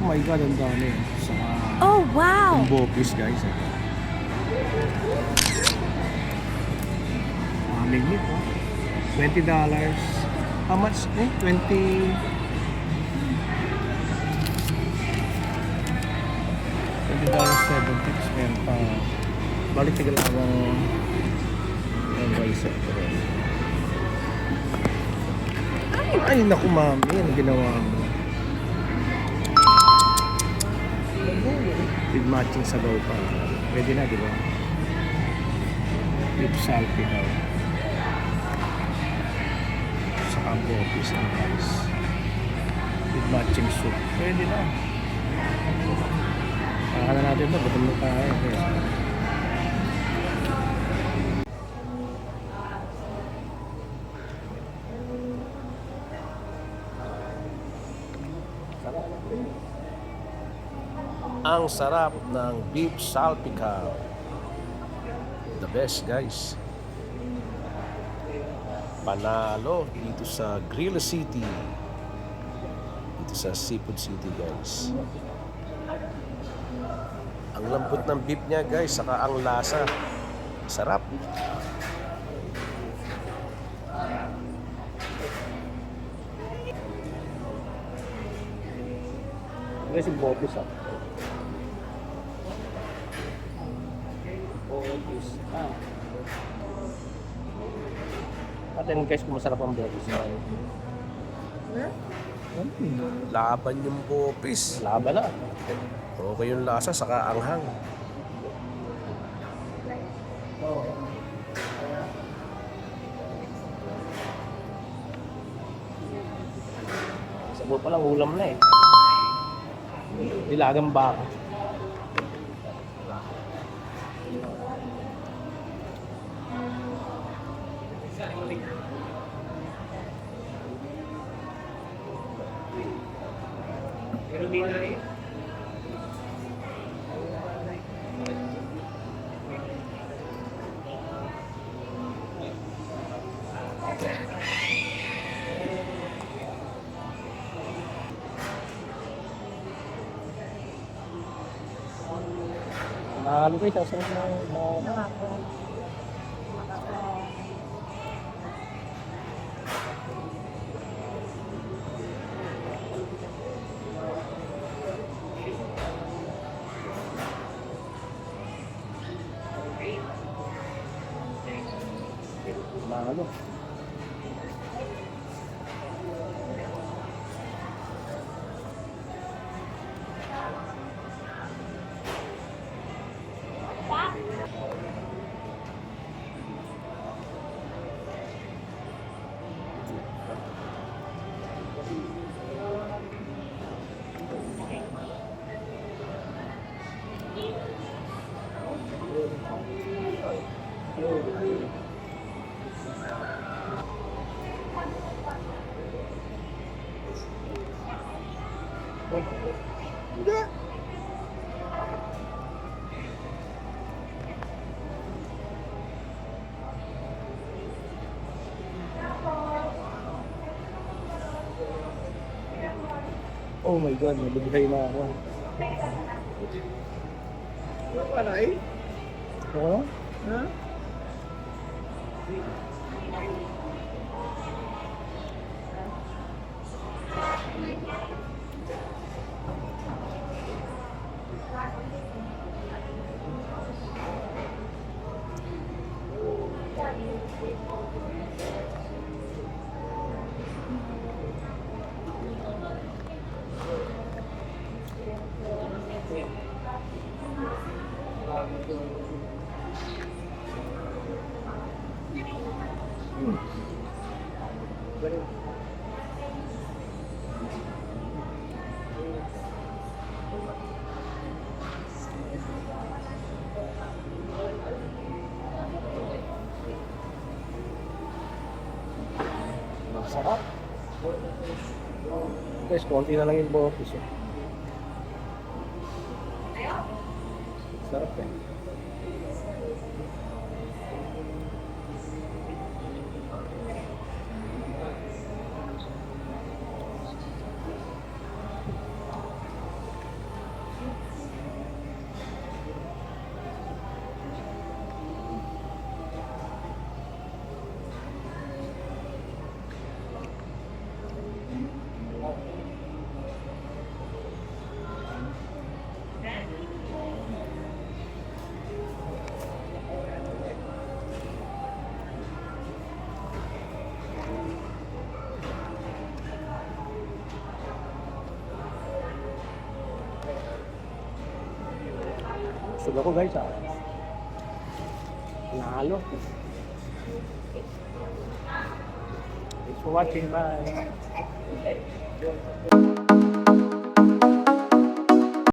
my God, ang dami. Sa Oh, wow! bopis, guys. Aming meat, oh. $20. How much? 20... $20.70 meron pa. Balik tigil ako ng rice. Ay, naku mami, ano ginawa mo? With matching sabaw pa. Pwede na, di ba? With salty daw. Saka bopis ang rice. With matching soup. Pwede na. Kaka na natin ito. Gutom na tayo. Ang sarap ng beef salpicao. The best, guys. Panalo dito sa Grill City. Dito sa Seafood City, guys. Ang lambot ng beef niya, guys, saka ang lasa. Sarap. Guys, yung bopis, ah. Atin guys kung masarap ang bopis. Laban yung bopis. Laban na. Okay yung lasa saka anghang. Sabot pa lang ulam na eh. Nilagang baka. Nahalo kayo sa sarap na nahalo. Oh my God, nabigay na ako. Ano eh? Ano? Ha? Sarap. Guys, konti na lang yung bopis eh. Sarap eh. Busog ako guys ah. Nalo. Thanks for watching. Bye.